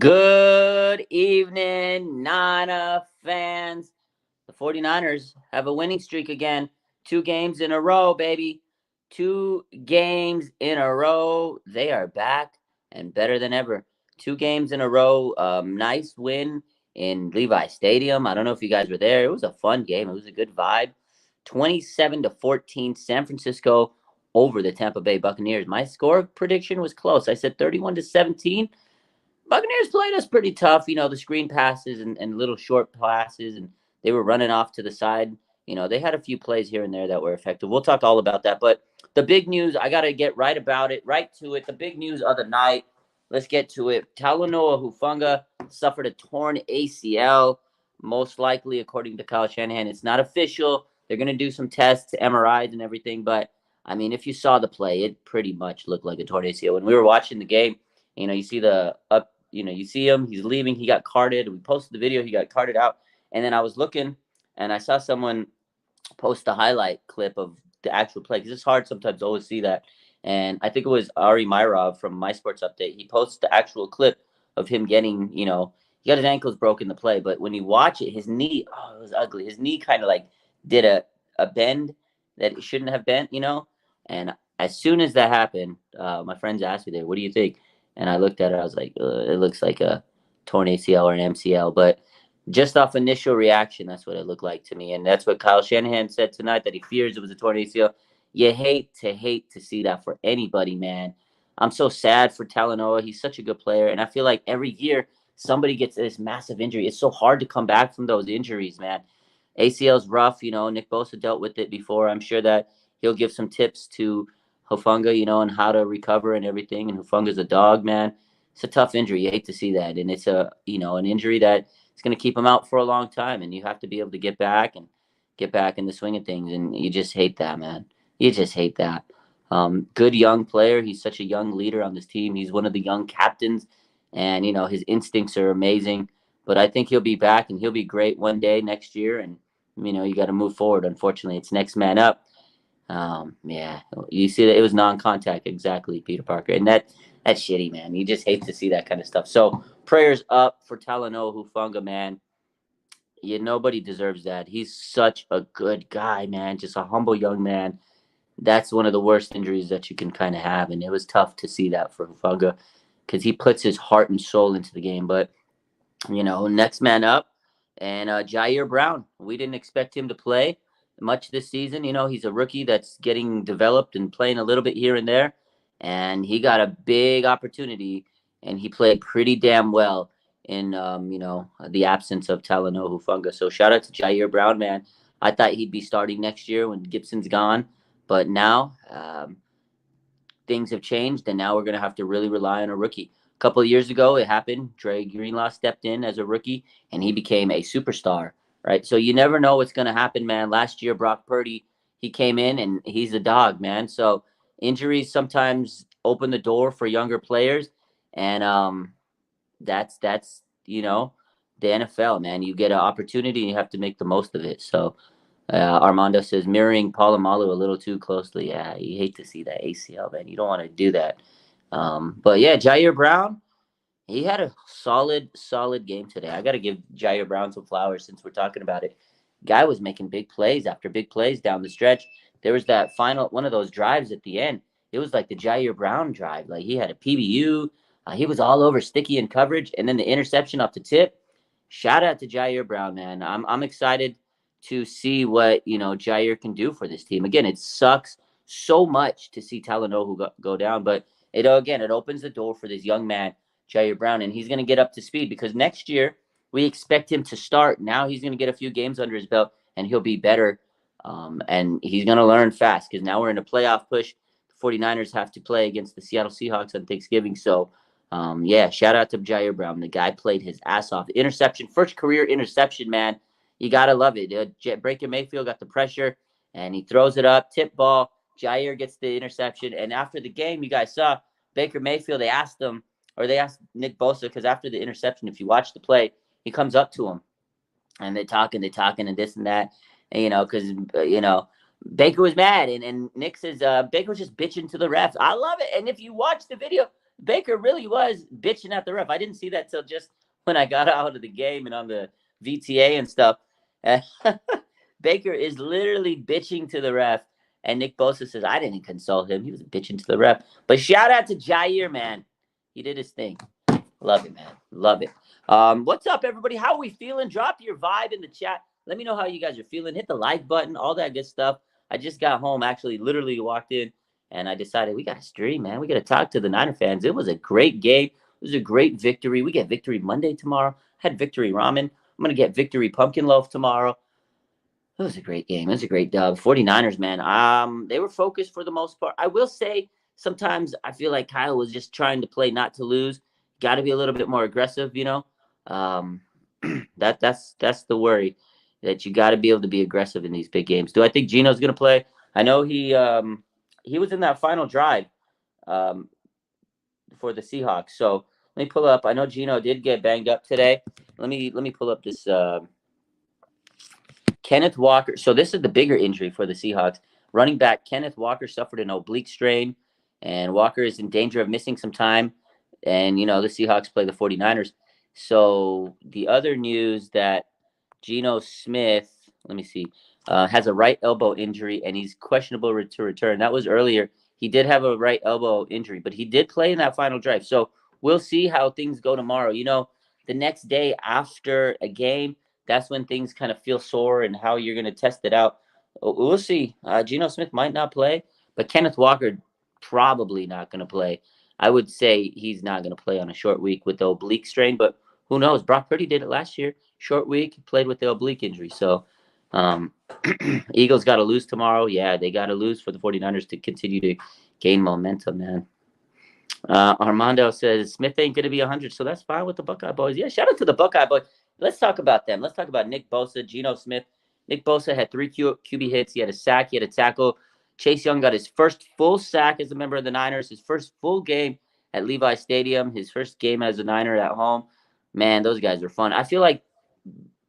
Good evening, Nina fans. The 49ers have a winning streak again. 2 games in a row, baby. 2 games in a row. They are back and better than ever. 2 games in a row. Nice win in Levi Stadium. I don't know if you guys were there. It was a fun game. It was a good vibe. 27-14, San Francisco over the Tampa Bay Buccaneers. My score prediction was close. I said 31-17. Buccaneers played us pretty tough, the screen passes and little short passes, and they were running off to the side. They had a few plays here and there that were effective. We'll talk all about that. But the big news, I got to get right about it, right to it. The big news of the night, let's get to it. Talanoa Huufanga suffered a torn ACL, most likely, according to Kyle Shanahan. It's not official. They're going to do some tests, MRIs, and everything. But, I mean, if you saw the play, it pretty much looked like a torn ACL. When we were watching the game, you see the up. You see him, he's leaving, he got carted. We posted the video, he got carted out. And then I was looking, and I saw someone post a highlight clip of the actual play, because it's hard sometimes to always see that. And I think it was Ari Myrov from My Sports Update. He posted the actual clip of him getting, he got his ankles broken in the play. But when you watch it, his knee, it was ugly. His knee kind of like did a bend that it shouldn't have bent, And as soon as that happened, my friends asked me, there, what do you think? And I looked at it, I was like, it looks like a torn ACL or an MCL. But just off initial reaction, that's what it looked like to me. And that's what Kyle Shanahan said tonight, that he fears it was a torn ACL. You hate to see that for anybody, man. I'm so sad for Talanoa. He's such a good player. And I feel like every year somebody gets this massive injury. It's so hard to come back from those injuries, man. ACL's rough. Nick Bosa dealt with it before. I'm sure that he'll give some tips to Huufanga, and how to recover and everything. And Huufanga's a dog, man. It's a tough injury. You hate to see that. And it's an injury that is going to keep him out for a long time. And you have to be able to get back in the swing of things. And you just hate that, man. You just hate that. Good young player. He's such a young leader on this team. He's one of the young captains. And, his instincts are amazing. But I think he'll be back and he'll be great one day next year. And, you got to move forward. Unfortunately, it's next man up. Yeah, you see that it was non-contact, exactly, Peter Parker, and that's shitty, man. You just hate to see that kind of stuff. So prayers up for Talanoa Huufanga, man. Nobody deserves that. He's such a good guy, man. Just a humble young man. That's one of the worst injuries that you can kind of have, and it was tough to see that for Huufanga because he puts his heart and soul into the game. But next man up, and Ji'Ayir Brown. We didn't expect him to play much this season. He's a rookie that's getting developed and playing a little bit here and there. And he got a big opportunity, and he played pretty damn well in, the absence of Talanoa Huufanga. So shout out to Ji'Ayir Brown, man. I thought he'd be starting next year when Gibson's gone. But now things have changed, and now we're going to have to really rely on a rookie. A couple of years ago, it happened. Dre Greenlaw stepped in as a rookie, and he became a superstar. Right, so you never know what's going to happen, man. Last year, Brock Purdy, he came in and he's a dog, man. So injuries sometimes open the door for younger players, and that's the NFL, man. You get an opportunity, and you have to make the most of it. So Armando says mirroring Palomalu a little too closely. Yeah, you hate to see that ACL, man. You don't want to do that. But yeah, Ji'Ayir Brown. He had a solid game today. I got to give Ji'Ayir Brown some flowers since we're talking about it. Guy was making big plays after big plays down the stretch. There was that final one of those drives at the end. It was like the Ji'Ayir Brown drive. Like he had a PBU. He was all over sticky in coverage, and then the interception off the tip. Shout out to Ji'Ayir Brown, man. I'm excited to see what Ji'Ayir can do for this team. Again, it sucks so much to see Talanoa go down, but it opens the door for this young man, Ji'Ayir Brown, and he's going to get up to speed because next year we expect him to start. Now he's going to get a few games under his belt, and he'll be better, and he's going to learn fast because now we're in a playoff push. The 49ers have to play against the Seattle Seahawks on Thanksgiving, so shout out to Ji'Ayir Brown. The guy played his ass off. Interception, first career interception, man. You got to love it. Baker Mayfield got the pressure, and he throws it up, tip ball. Ji'Ayir gets the interception, and after the game, you guys saw Baker Mayfield, they asked Nick Bosa, because after the interception, if you watch the play, he comes up to him, and they're talking, and this and that, and, because, Baker was mad, and Nick says, Baker was just bitching to the refs. I love it, and if you watch the video, Baker really was bitching at the ref. I didn't see that till just when I got out of the game and on the VTA and stuff. Baker is literally bitching to the ref. And Nick Bosa says, I didn't consult him. He was bitching to the ref. But shout out to Ji'Ayir, man. He did his thing. Love it, man. Love it. What's up, everybody? How are we feeling? Drop your vibe in the chat. Let me know how you guys are feeling. Hit the like button, all that good stuff. I just got home, actually, literally walked in, and I decided we got to stream, man. We got to talk to the Niner fans. It was a great game. It was a great victory. We get Victory Monday tomorrow. I had Victory Ramen. I'm going to get Victory Pumpkin Loaf tomorrow. It was a great game. It was a great dub. 49ers, man. They were focused for the most part. I will say sometimes I feel like Kyle was just trying to play not to lose. Got to be a little bit more aggressive, you know. That's the worry, that you got to be able to be aggressive in these big games. Do I think Geno's going to play? I know he was in that final drive for the Seahawks. So let me pull up. I know Geno did get banged up today. Let me pull up this. Kenneth Walker. So this is the bigger injury for the Seahawks. Running back Kenneth Walker suffered an oblique strain, and Walker is in danger of missing some time. And, you know, the Seahawks play the 49ers. So the other news that Geno Smith, let me see, has a right elbow injury, and he's questionable to return. That was earlier. He did have a right elbow injury, but he did play in that final drive. So we'll see how things go tomorrow. You know, the next day after a game, that's when things kind of feel sore and how you're going to test it out. We'll see. Geno Smith might not play, but Kenneth Walker probably not going to play. I would say he's not going to play on a short week with the oblique strain, but who knows? Brock Purdy did it last year. Short week, played with the oblique injury. So Eagles got to lose tomorrow. Yeah, they got to lose for the 49ers to continue to gain momentum, man. Armando says Smith ain't going to be 100, so that's fine with the Buckeye boys. Yeah, shout out to the Buckeye boys. Let's talk about them. Let's talk about Nick Bosa, Geno Smith. Nick Bosa had 3 QB hits. He had a sack. He had a tackle. Chase Young got his first full sack as a member of the Niners, his first full game at Levi Stadium, his first game as a Niner at home. Man, those guys were fun. I feel like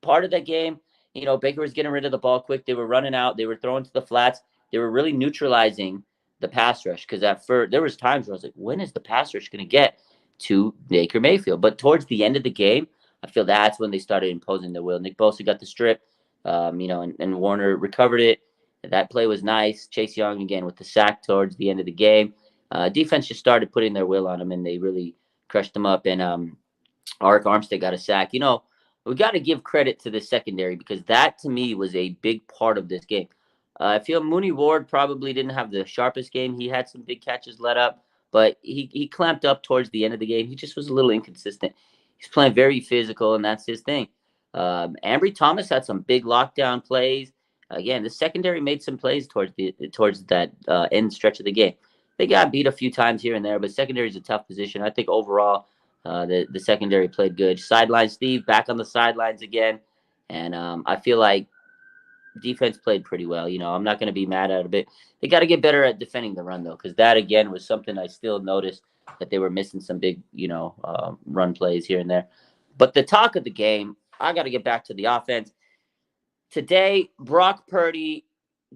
part of that game, you know, Baker was getting rid of the ball quick. They were running out. They were throwing to the flats. They were really neutralizing the pass rush, because at first there was times where I was like, when is the pass rush going to get to Baker Mayfield? But towards the end of the game, I feel that's when they started imposing their will. Nick Bosa got the strip, you know, and Warner recovered it. That play was nice. Chase Young, again, with the sack towards the end of the game. Defense just started putting their will on him, and they really crushed him up. And Arik Armstead got a sack. You know, we got to give credit to the secondary, because that, to me, was a big part of this game. I feel Mooney Ward probably didn't have the sharpest game. He had some big catches let up, but he clamped up towards the end of the game. He just was a little inconsistent. He's playing very physical, and that's his thing. Ambry Thomas had some big lockdown plays. Again, the secondary made some plays towards that end stretch of the game. They got beat a few times here and there, but secondary is a tough position. I think overall the secondary played good. Sideline Steve back on the sidelines again, and I feel like defense played pretty well. You know, I'm not going to be mad at it. They got to get better at defending the run, though, because that, again, was something I still noticed, that they were missing some big, you know, run plays here and there. But the talk of the game, I got to get back to the offense. Today, Brock Purdy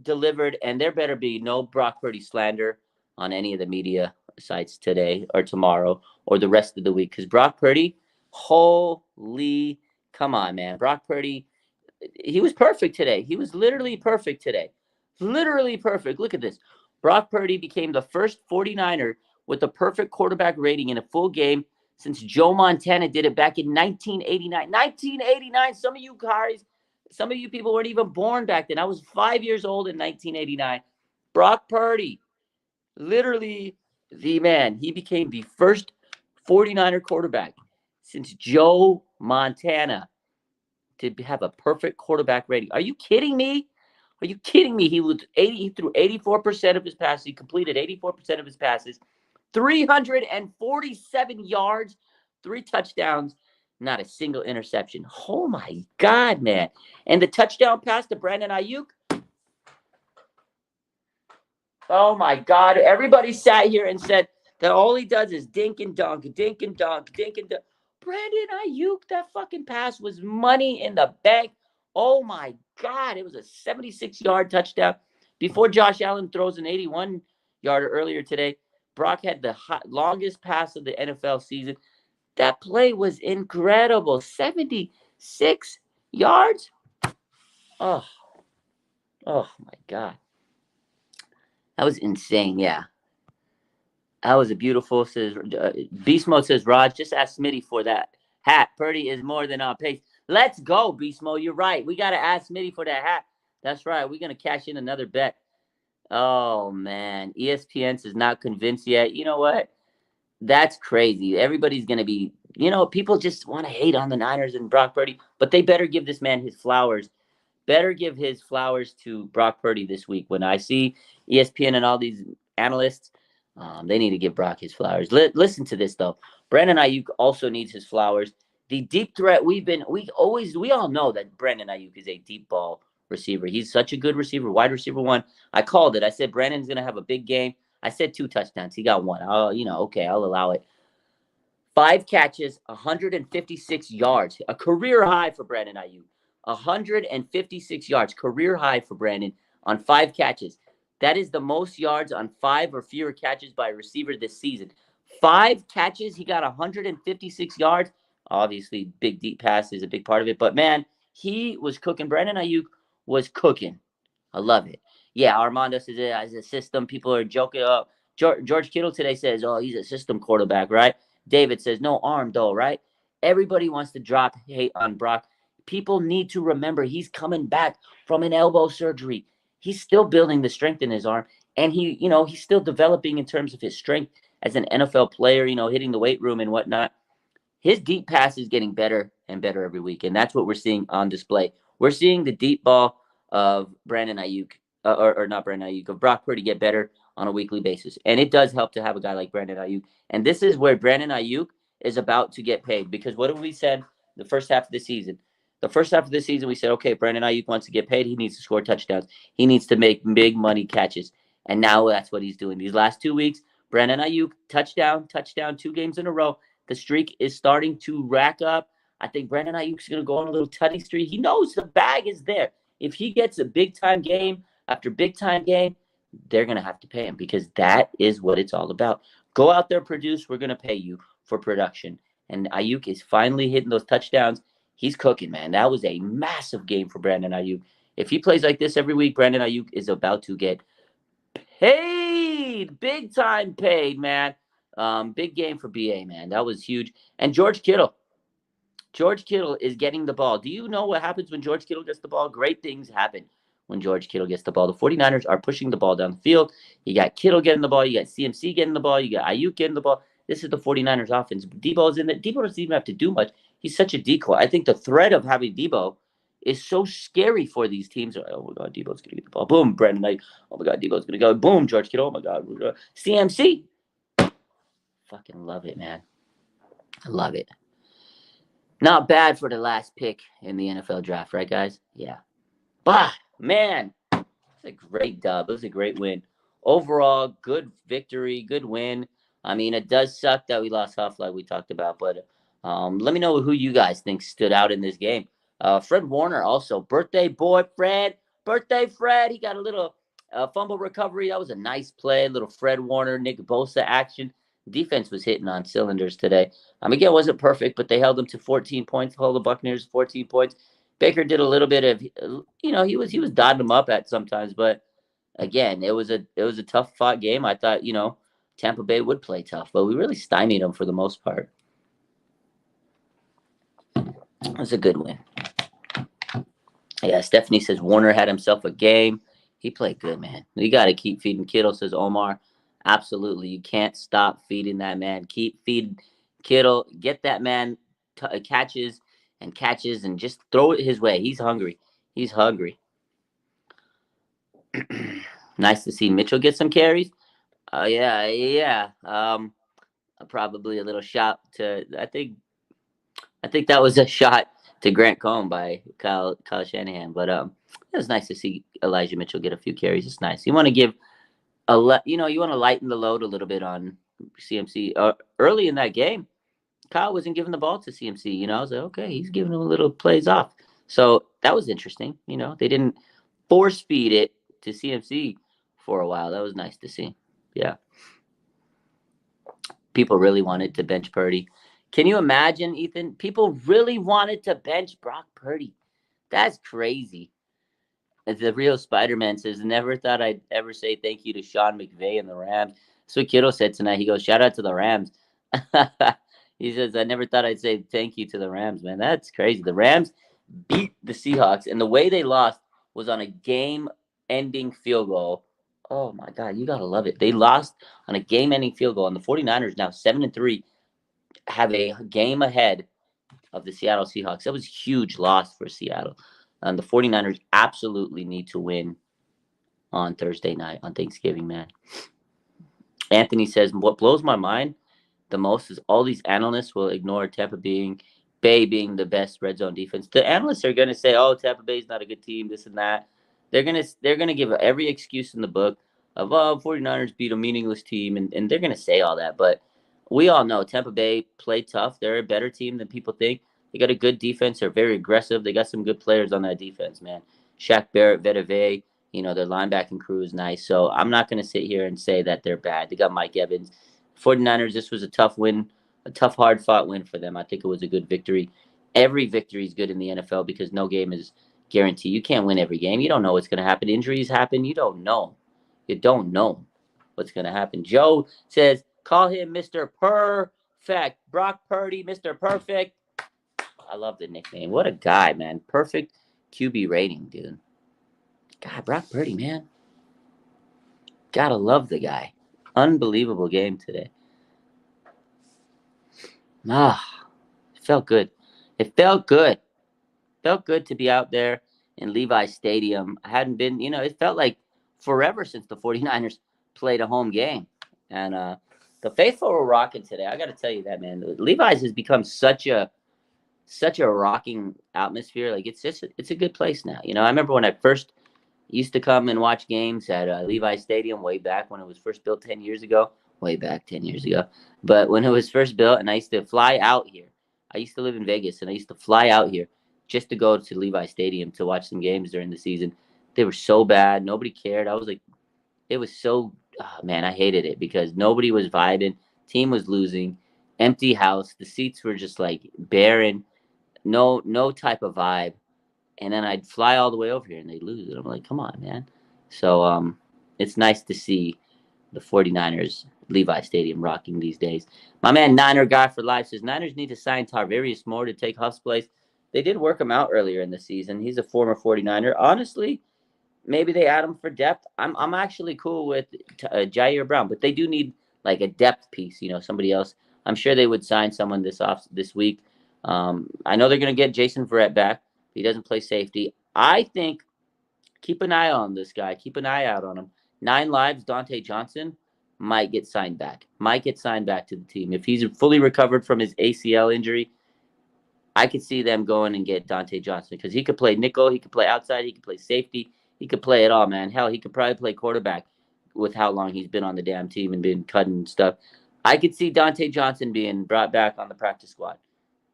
delivered, and there better be no Brock Purdy slander on any of the media sites today or tomorrow or the rest of the week, because Brock Purdy, holy, come on, man. Brock Purdy, he was perfect today. He was literally perfect today. Literally perfect. Look at this. Brock Purdy became the first 49er with a perfect quarterback rating in a full game since Joe Montana did it back in 1989. 1989. Some of you people weren't even born back then. I was 5 years old in 1989. Brock Purdy, literally the man. He became the first 49er quarterback since Joe Montana to have a perfect quarterback rating. Are you kidding me? Are you kidding me? He threw 84% of his passes. He completed 84% of his passes. 347 yards, 3 touchdowns, not a single interception. Oh my God, man. And the touchdown pass to Brandon Ayuk. Oh my God. Everybody sat here and said that all he does is dink and dunk, dink and dunk, dink and dunk. Brandon Ayuk, that fucking pass was money in the bank. Oh my God. It was a 76-yard touchdown before Josh Allen throws an 81-yarder earlier today. Brock had the longest pass of the NFL season. That play was incredible. 76 yards. Oh, oh my God. That was insane. Yeah. That was a beautiful, says Beast Mode says, Raj, just ask Smitty for that hat. Purdy is more than on pace. Let's go, Beast Mode. You're right. We got to ask Smitty for that hat. That's right. We're going to cash in another bet. Oh, man. ESPN is not convinced yet. You know what? That's crazy. Everybody's going to be, people just want to hate on the Niners and Brock Purdy, but they better give this man his flowers. Better give his flowers to Brock Purdy this week. When I see ESPN and all these analysts, they need to give Brock his flowers. Listen to this, though. Brandon Ayuk also needs his flowers. The deep threat we all know that Brandon Ayuk is a deep ball receiver. He's such a good receiver, wide receiver one. I called it. I said Brandon's going to have a big game. I said 2 touchdowns. He got 1. Okay, I'll allow it. 5 catches, 156 yards, a career high for Brandon Ayuk. 156 yards, career high for Brandon on 5 catches. That is the most yards on 5 or fewer catches by a receiver this season. 5 catches, he got 156 yards. Obviously, big deep pass is a big part of it. But, man, he was cooking. Brandon Ayuk was cooking. I love it. Yeah, Armando says it as a system. People are joking. George Kittle today says, oh, he's a system quarterback, right? David says, no arm, though, right? Everybody wants to drop hate on Brock. People need to remember he's coming back from an elbow surgery. He's still building the strength in his arm, and he's still developing in terms of his strength as an NFL player, hitting the weight room and whatnot. His deep pass is getting better and better every week, and that's what we're seeing on display. We're seeing the deep ball of Brandon Ayuk, or not Brandon Ayuk, of Brock Purdy get better on a weekly basis, and it does help to have a guy like Brandon Ayuk. And this is where Brandon Ayuk is about to get paid, because what have we said the first half of the season? The first half of the season, we said, okay, Brandon Ayuk wants to get paid. He needs to score touchdowns. He needs to make big money catches, and now that's what he's doing. These last 2 weeks, Brandon Ayuk, touchdown, 2 games in a row. The streak is starting to rack up. I think Brandon Ayuk's going to go on a little tutty streak. He knows the bag is there. If he gets a big-time game after big-time game, they're going to have to pay him, because that is what it's all about. Go out there, produce. We're going to pay you for production. And Ayuk is finally hitting those touchdowns. He's cooking, man. That was a massive game for Brandon Ayuk. If he plays like this every week, Brandon Ayuk is about to get paid. Big-time paid, man. Big game for BA, man. That was huge. And George Kittle. George Kittle is getting the ball. Do you know what happens when George Kittle gets the ball? Great things happen when George Kittle gets the ball. The 49ers are pushing the ball down the field. You got Kittle getting the ball. You got CMC getting the ball. You got Ayuk getting the ball. This is the 49ers offense. Debo's in there. Debo doesn't even have to do much. He's such a decoy. I think the threat of having Debo is so scary for these teams. Oh, my God, Debo's going to get the ball. Boom, Brandon Knight. Oh, my God, Debo's going to go. Boom, George Kittle. Oh, my God. CMC. Fucking love it, man. I love it. Not bad for the last pick in the NFL draft, right, guys? Yeah. Bah, man. It's a great dub. It was a great win. Overall, good victory, good win. I mean, it does suck that we lost Huff like we talked about, but let me know who you guys think stood out in this game. Fred Warner also. Birthday boy, Fred. Birthday, Fred. He got a little fumble recovery. That was a nice play. A little Fred Warner, Nick Bosa action. Defense was hitting on cylinders today. Again, it wasn't perfect, but they held them to 14 points. Held the Buccaneers 14 points. Baker did a little bit of, he was dotting them up at sometimes, but again, it was a tough fought game. I thought, Tampa Bay would play tough, but we really stymied them for the most part. It was a good win. Yeah, Stephanie says Warner had himself a game. He played good, man. You got to keep feeding Kittle, says Omar. Absolutely. You can't stop feeding that man. Keep feeding Kittle. Get that man catches and just throw it his way. He's hungry. He's hungry. Nice to see Mitchell get some carries. Yeah. Probably a little shot to, I think that was a shot to Grant Cohn by Kyle Shanahan. But it was nice to see Elijah Mitchell get a few carries. It's nice. You want to give you want to lighten the load a little bit on CMC. Early in that game, Kyle wasn't giving the ball to CMC. I was like, okay, he's giving him a little plays off. So that was interesting. They didn't force feed it to CMC for a while. That was nice to see. Yeah. People really wanted to bench Purdy. Can you imagine, Ethan? People really wanted to bench Brock Purdy. That's crazy. As the real Spider-Man says, never thought I'd ever say thank you to Sean McVay and the Rams. That's what Kittle said tonight. He goes, shout out to the Rams. He says, I never thought I'd say thank you to the Rams, man. That's crazy. The Rams beat the Seahawks, and the way they lost was on a game-ending field goal. Oh, my God, you got to love it. They lost on a game-ending field goal, and the 49ers now 7-3 have a game ahead of the Seattle Seahawks. That was a huge loss for Seattle. And the 49ers absolutely need to win on Thursday night, on Thanksgiving, man. Anthony says, what blows my mind the most is all these analysts will ignore Tampa Bay being the best red zone defense. The analysts are going to say, oh, Tampa Bay's not a good team, this and that. They're gonna give every excuse in the book of, oh, 49ers beat a meaningless team, and they're going to say all that. But we all know Tampa Bay played tough. They're a better team than people think. They got a good defense. They're very aggressive. They got some good players on that defense, man. Shaq Barrett, Vita Vea, their linebacking crew is nice. So I'm not going to sit here and say that they're bad. They got Mike Evans. 49ers, this was a tough win, a tough, hard-fought win for them. I think it was a good victory. Every victory is good in the NFL because no game is guaranteed. You can't win every game. You don't know what's going to happen. Injuries happen. You don't know. You don't know what's going to happen. Joe says, call him Mr. Perfect. Brock Purdy, Mr. Perfect. I love the nickname. What a guy, man. Perfect QB rating, dude. God, Brock Purdy, man. Gotta love the guy. Unbelievable game today. It felt good. It felt good. Felt good to be out there in Levi Stadium. I hadn't been, it felt like forever since the 49ers played a home game. And the faithful were rocking today. I got to tell you that, man. Levi's has become such a rocking atmosphere. Like, it's a good place now. I remember when I first used to come and watch games at Levi Stadium way back when it was first built 10 years ago. Way back 10 years ago. But when it was first built, and I used to fly out here. I used to live in Vegas, and I used to fly out here just to go to Levi Stadium to watch some games during the season. They were so bad. Nobody cared. I was like, it was so, man, I hated it because nobody was vibing. Team was losing. Empty house. The seats were just like barren. No type of vibe. And then I'd fly all the way over here and they'd lose. And I'm like, come on, man. So it's nice to see the 49ers Levi Stadium rocking these days. My man Niner Guy for Life says Niners need to sign Tarvarius Moore to take Huff's place. They did work him out earlier in the season. He's a former 49er. Honestly, maybe they add him for depth. I'm actually cool with Ji'Ayir Brown, but they do need like a depth piece, somebody else. I'm sure they would sign someone this week. I know they're going to get Jason Verrett back. He doesn't play safety. I think keep an eye on this guy. Keep an eye out on him. 9 lives, Dante Johnson might get signed back. Might get signed back to the team. If he's fully recovered from his ACL injury, I could see them going and get Dante Johnson because he could play nickel, he could play outside, he could play safety, he could play it all, man. Hell, he could probably play quarterback with how long he's been on the damn team and been cutting stuff. I could see Dante Johnson being brought back on the practice squad.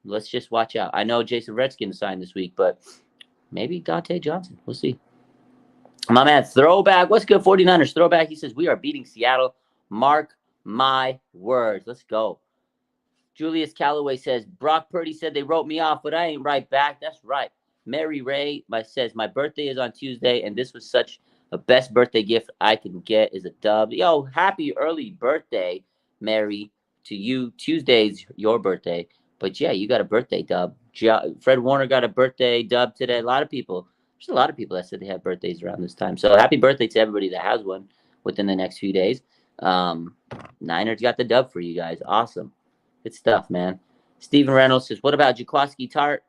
Let's just watch out. I know Jason Redskins signed this week, but maybe Dante Johnson. We'll see. My man, Throwback. What's good, 49ers? Throwback. He says, we are beating Seattle. Mark my words. Let's go. Julius Calloway says, Brock Purdy said they wrote me off, but I ain't right back. That's right. Mary Ray says, my birthday is on Tuesday, and this was such a best birthday gift I can get is a dub. Yo, happy early birthday, Mary, to you. Tuesday's your birthday. But, yeah, you got a birthday dub. Fred Warner got a birthday dub today. There's a lot of people that said they have birthdays around this time. So happy birthday to everybody that has one within the next few days. Niners got the dub for you guys. Awesome. Good stuff, man. Steven Reynolds says, what about Jaquiski Tart?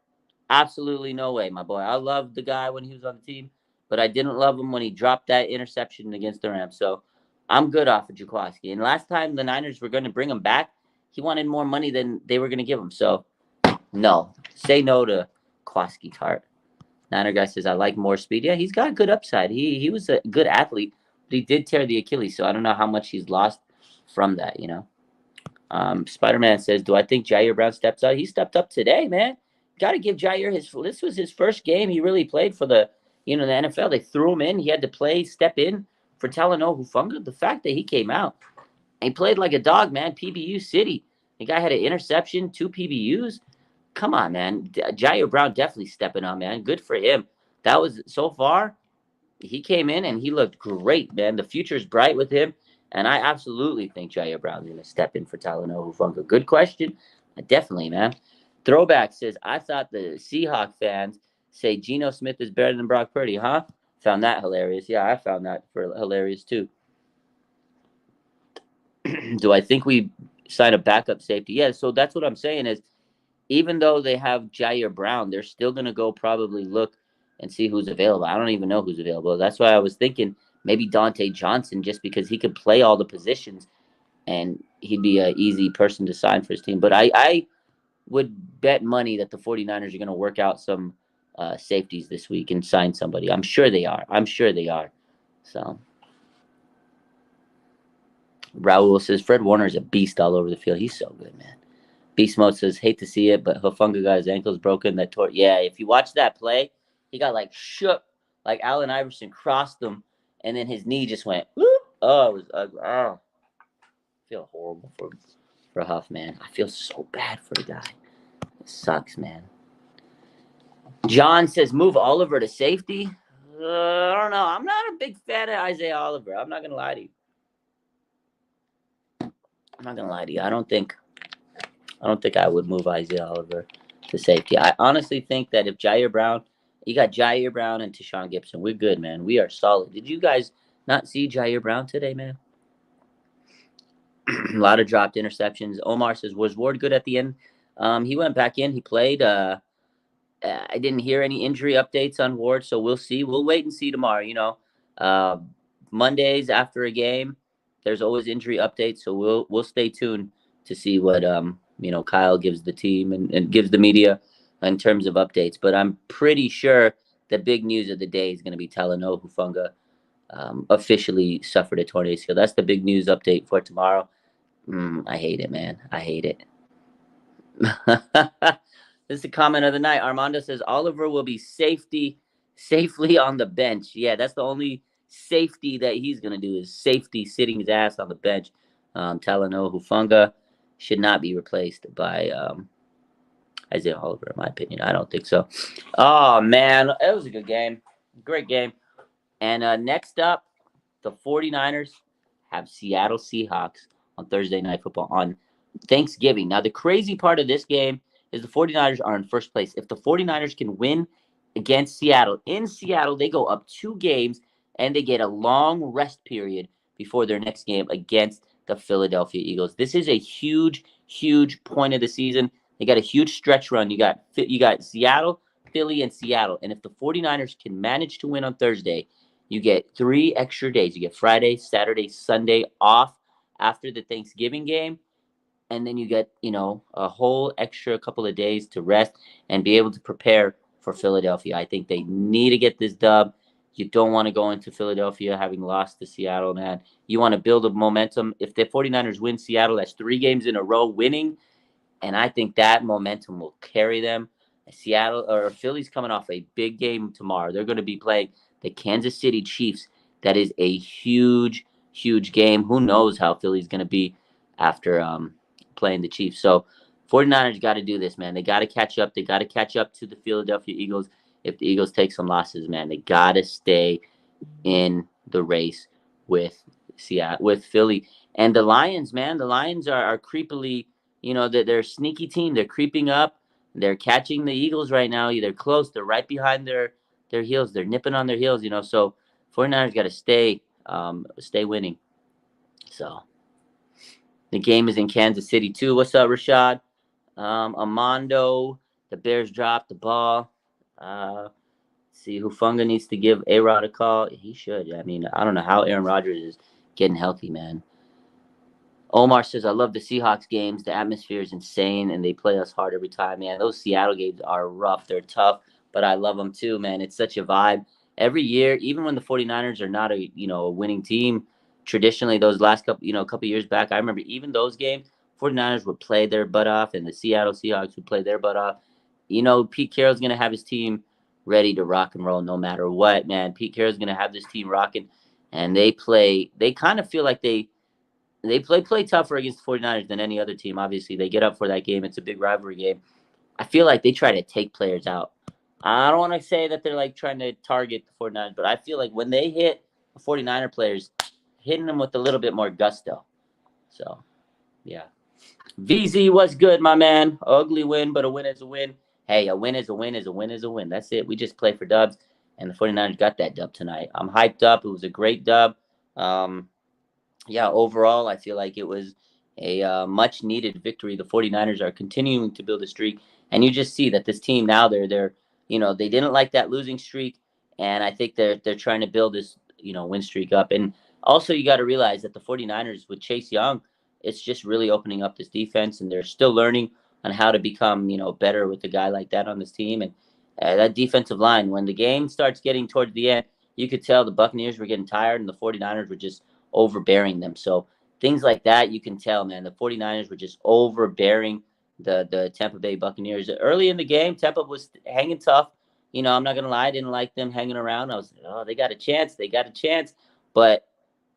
Absolutely no way, my boy. I loved the guy when he was on the team, but I didn't love him when he dropped that interception against the Rams. So I'm good off of Jaquiski. And last time the Niners were going to bring him back, he wanted more money than they were going to give him. So, no. Say no to Jaquiski Tart. Niner guy says, I like more speed. Yeah, he's got good upside. He was a good athlete, but he did tear the Achilles, so I don't know how much he's lost from that, Spider-Man says, do I think Ji'Ayir Brown steps up? He stepped up today, man. Got to give Ji'Ayir this was his first game he really played for the NFL. They threw him in. He had to step in for Talanoa Huufanga. The fact that he came out, He played like a dog, man. PBU City. The guy had an interception, 2 PBUs. Come on, man. Ji'Ayir Brown definitely stepping up, man. Good for him. That was so far. He came in and he looked great, man. The future's bright with him. And I absolutely think Ji'Ayir Brown's going to step in for Talanoa Hufanga. Good question. Definitely, man. Throwback says, I thought the Seahawk fans say Geno Smith is better than Brock Purdy, huh? Found that hilarious. Yeah, I found that hilarious too. Do I think we sign a backup safety? Yeah, so that's what I'm saying is even though they have Ji'Ayir Brown, they're still going to go probably look and see who's available. I don't even know who's available. That's why I was thinking maybe Dante Johnson just because he could play all the positions and he'd be an easy person to sign for his team. But I would bet money that the 49ers are going to work out some safeties this week and sign somebody. I'm sure they are. So Raul says Fred Warner is a beast all over the field. He's so good, man. Beast Mode says, hate to see it, but Huufanga got his ankles broken. Yeah, if you watch that play, he got like shook, like Allen Iverson crossed him, and then his knee just went, whoop. Oh, it was ugly. Oh, I feel horrible for Huff, man. I feel so bad for the guy. It sucks, man. John says, move Oliver to safety. I don't know. I'm not a big fan of Isaiah Oliver. I'm not going to lie to you. I don't think I would move Isaiah Oliver to safety. I honestly think that if you got Ji'Ayir Brown and Tashawn Gibson, we're good, man. We are solid. Did you guys not see Ji'Ayir Brown today, man? A lot of dropped interceptions. Omar says, was Ward good at the end? He went back in. He played. I didn't hear any injury updates on Ward, so we'll see. We'll wait and see tomorrow. Mondays after a game, there's always injury updates, so we'll stay tuned to see what Kyle gives the team and gives the media in terms of updates. But I'm pretty sure the big news of the day is going to be Talanoa Hufanga officially suffered a torn ACL. That's the big news update for tomorrow. I hate it, man. I hate it. This is a comment of the night. Armando says Oliver will be safely on the bench. Yeah, that's the only safety that he's going to do is safety sitting his ass on the bench. Talanoa Hufanga should not be replaced by Isaiah Oliver, in my opinion. I don't think so. Oh, man. It was a good game. Great game. And next up, the 49ers have Seattle Seahawks on Thursday Night Football on Thanksgiving. Now, the crazy part of this game is the 49ers are in first place. If the 49ers can win against Seattle, in Seattle, they go up 2 games and they get a long rest period before their next game against the Philadelphia Eagles. This is a huge, huge point of the season. They got a huge stretch run. You got Seattle, Philly, and Seattle. And if the 49ers can manage to win on Thursday, you get 3 extra days. You get Friday, Saturday, Sunday off after the Thanksgiving game. And then you get, a whole extra couple of days to rest and be able to prepare for Philadelphia. I think they need to get this dub. You don't want to go into Philadelphia having lost to Seattle, man. You want to build a momentum. If the 49ers win Seattle, that's 3 games in a row winning. And I think that momentum will carry them. Seattle or Philly's coming off a big game tomorrow. They're going to be playing the Kansas City Chiefs. That is a huge, huge game. Who knows how Philly's going to be after playing the Chiefs. So 49ers got to do this, man. They got to catch up. They got to catch up to the Philadelphia Eagles. If the Eagles take some losses, man, they got to stay in the race with Philly. And the Lions, man, the Lions are creepily, they're a sneaky team. They're creeping up. They're catching the Eagles right now. They're close. They're right behind their heels. They're nipping on their heels, So 49ers got to stay winning. So the game is in Kansas City too. What's up, Rashad? Armando, the Bears dropped the ball. See, Huufanga needs to give A-Rod a call. He should. I mean, I don't know how Aaron Rodgers is getting healthy, man. Omar says, I love the Seahawks games. The atmosphere is insane, and they play us hard every time, man. Those Seattle games are rough. They're tough, but I love them too, man. It's such a vibe. Every year, even when the 49ers are not a winning team, traditionally those last couple years back, I remember even those games, 49ers would play their butt off, and the Seattle Seahawks would play their butt off. Pete Carroll's going to have his team ready to rock and roll no matter what, man. Pete Carroll's going to have this team rocking, and they kind of feel like they they play tougher against the 49ers than any other team. Obviously, they get up for that game. It's a big rivalry game. I feel like they try to take players out. I don't want to say that they're like trying to target the 49ers, but I feel like when they hit the 49er players, hitting them with a little bit more gusto. So, yeah. VZ, what's good, my man? Ugly win, but a win is a win. Hey, a win is a win is a win is a win. That's it. We just play for dubs, and the 49ers got that dub tonight. I'm hyped up. It was a great dub. Yeah, overall, I feel like it was a much needed victory. The 49ers are continuing to build a streak, and you just see that this team now they're they didn't like that losing streak, and I think they're trying to build this win streak up. And also you got to realize that the 49ers with Chase Young, it's just really opening up this defense, and they're still learning on how to become better with a guy like that on this team. And that defensive line, when the game starts getting towards the end, you could tell the Buccaneers were getting tired, and the 49ers were just overbearing them. So things like that, you can tell, man, the 49ers were just overbearing the Tampa Bay Buccaneers. Early in the game, Tampa was hanging tough. I'm not going to lie, I didn't like them hanging around. I was like, oh, they got a chance. They got a chance. But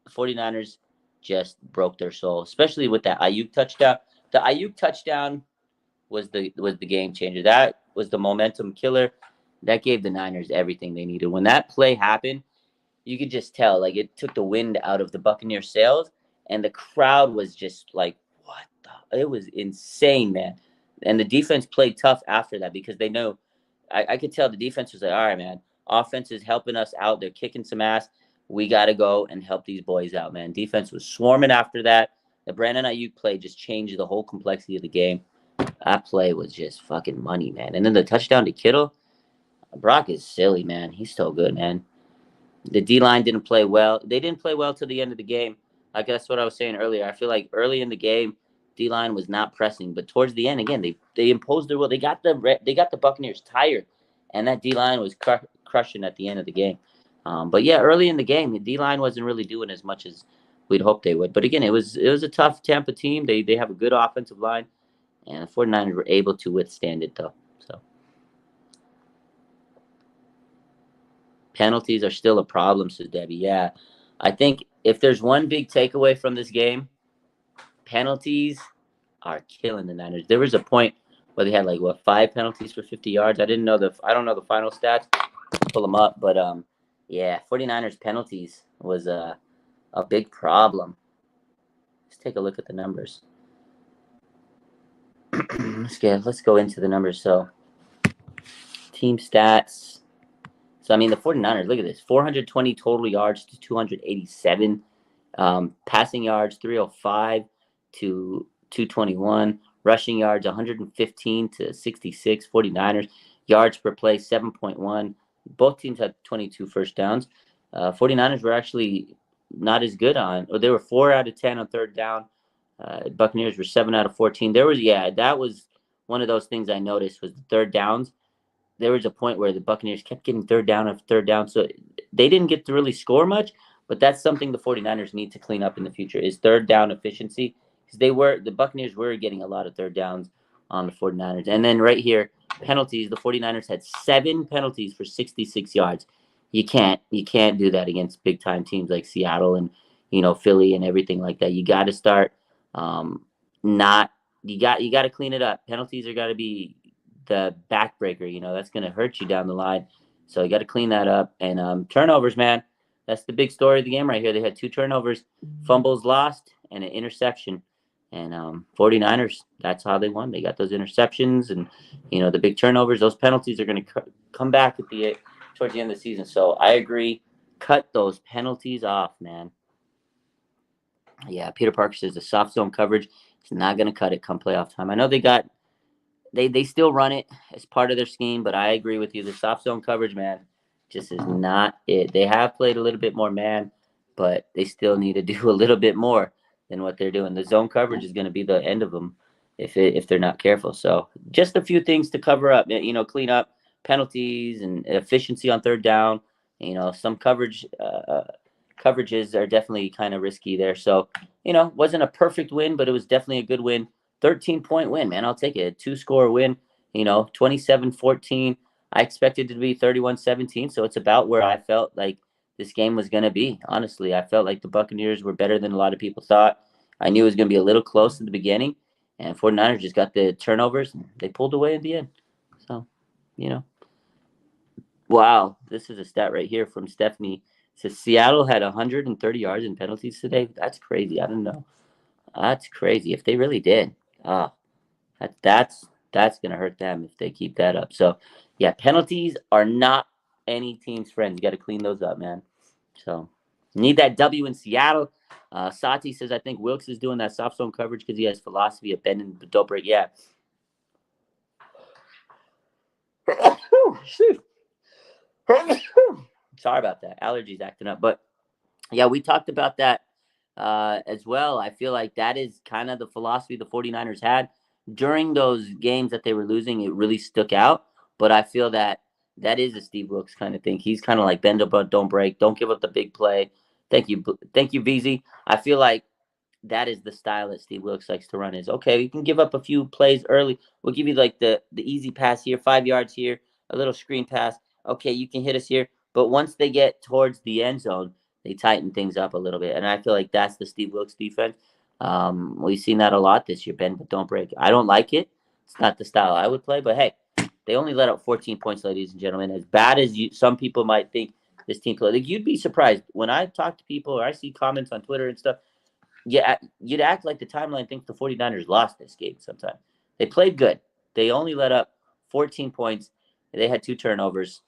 the 49ers just broke their soul, especially with that Ayuk touchdown. The Ayuk touchdown was the game changer. That was the momentum killer. That gave the Niners everything they needed. When that play happened, you could just tell, like, it took the wind out of the Buccaneer sails, and the crowd was just like, what the? It was insane, man. And the defense played tough after that because they know, I could tell the defense was like, all right, man, offense is helping us out. They're kicking some ass. We got to go and help these boys out, man. Defense was swarming after that. The Brandon Ayuk play just changed the whole complexity of the game. That play was just fucking money, man. And then the touchdown to Kittle, Brock is silly, man. He's so good, man. The D line didn't play well. They didn't play well to the end of the game. I guess what I was saying earlier. I feel like early in the game, D line was not pressing, but towards the end, again, they imposed their will. They got the Buccaneers tired, and that D line was crushing at the end of the game. But yeah, early in the game, the D line wasn't really doing as much as we'd hoped they would. But again, it was a tough Tampa team. They have a good offensive line, and the 49ers were able to withstand it though. So. Penalties are still a problem, says Debbie. Yeah. I think if there's one big takeaway from this game, penalties are killing the Niners. There was a point where they had 5 penalties for 50 yards. I don't know the final stats. Pull them up, but yeah, 49ers penalties was a big problem. Let's take a look at the numbers. Let's go into the numbers. So, team stats. So, I mean, the 49ers, look at this. 420 total yards to 287. Passing yards, 305 to 221. Rushing yards, 115 to 66. 49ers. Yards per play, 7.1. Both teams had 22 first downs. 49ers were actually not as good they were 4 out of 10 on third down. Buccaneers were 7 out of 14. That was one of those things I noticed was the third downs. There was a point where the Buccaneers kept getting third down after third down. So they didn't get to really score much, but that's something the 49ers need to clean up in the future is third down efficiency. Because the Buccaneers were getting a lot of third downs on the 49ers. And then right here, penalties, the 49ers had 7 penalties for 66 yards. You can't do that against big time teams like Seattle and Philly and everything like that. You got to start you got to clean it up. Penalties are got to be the backbreaker, that's going to hurt you down the line. So you got to clean that up. And turnovers, man, that's the big story of the game right here. They had 2 turnovers, fumbles lost, and an interception. And 49ers, that's how they won. They got those interceptions and, the big turnovers. Those penalties are going to come back towards the end of the season. So I agree. Cut those penalties off, man. Yeah, Peter Parker says the soft zone coverage is not going to cut it come playoff time. I know they still run it as part of their scheme, but I agree with you. The soft zone coverage, man, just is not it. They have played a little bit more man, but they still need to do a little bit more than what they're doing. The zone coverage is going to be the end of them if they're not careful. So just a few things to cover up, clean up penalties and efficiency on third down. Some coverages are definitely kind of risky there. So, wasn't a perfect win, but it was definitely a good win. 13-point win, man. I'll take it. A 2-score win, 27-14. I expected it to be 31-17, so it's about where I felt like this game was going to be. Honestly, I felt like the Buccaneers were better than a lot of people thought. I knew it was going to be a little close in the beginning, and 49ers just got the turnovers. And they pulled away at the end. So, you know. Wow, this is a stat right here from Stephanie. It says Seattle had 130 yards in penalties today. That's crazy. I don't know. That's crazy. If they really did, ah, that's gonna hurt them if they keep that up. So, yeah, penalties are not any team's friend. You got to clean those up, man. So, need that W in Seattle. Sati says I think Wilkes is doing that soft zone coverage because he has philosophy of bending the don't break. Yeah. Sorry about that. Allergies acting up, but yeah, we talked about that as well. I feel like that is kind of the philosophy the 49ers had during those games that they were losing. It really stuck out. But I feel that that is a Steve Wilkes kind of thing. He's kind of like bend up, but don't break. Don't give up the big play. Thank you, VZ. I feel like that is the style that Steve Wilkes likes to run. Is okay. You can give up a few plays early. We'll give you like the easy pass here, 5 yards here, a little screen pass. Okay, you can hit us here. But once they get towards the end zone, they tighten things up a little bit, and I feel like that's the Steve Wilkes defense. We've seen that a lot this year. Bend but don't break. I don't like it. It's not the style I would play. But hey, they only let up 14 points, ladies and gentlemen. As bad as some people might think this team played, like you'd be surprised when I talk to people or I see comments on Twitter and stuff. Yeah, you'd act like the timeline thinks the 49ers lost this game sometimes. They played good. They only let up 14 points. They had 2 turnovers.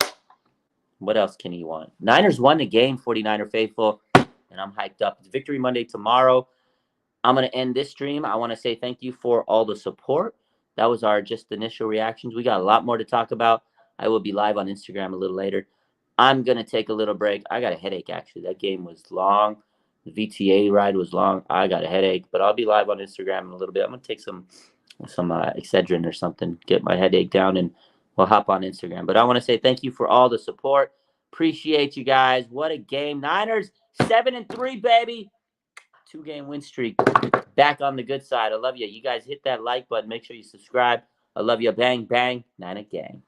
What else can you want? Niners won the game, 49er faithful, and I'm hyped up. It's Victory Monday tomorrow. I'm going to end this stream. I want to say thank you for all the support. That was our just initial reactions. We got a lot more to talk about. I will be live on Instagram a little later. I'm going to take a little break. I got a headache, actually. That game was long. The VTA ride was long. I got a headache, but I'll be live on Instagram in a little bit. I'm going to take some Excedrin or something, get my headache down, and we'll hop on Instagram. But I want to say thank you for all the support. Appreciate you guys. What a game. Niners, 7-3, baby. 2-game win streak. Back on the good side. I love you. You guys hit that like button. Make sure you subscribe. I love you. Bang, bang. Niner gang.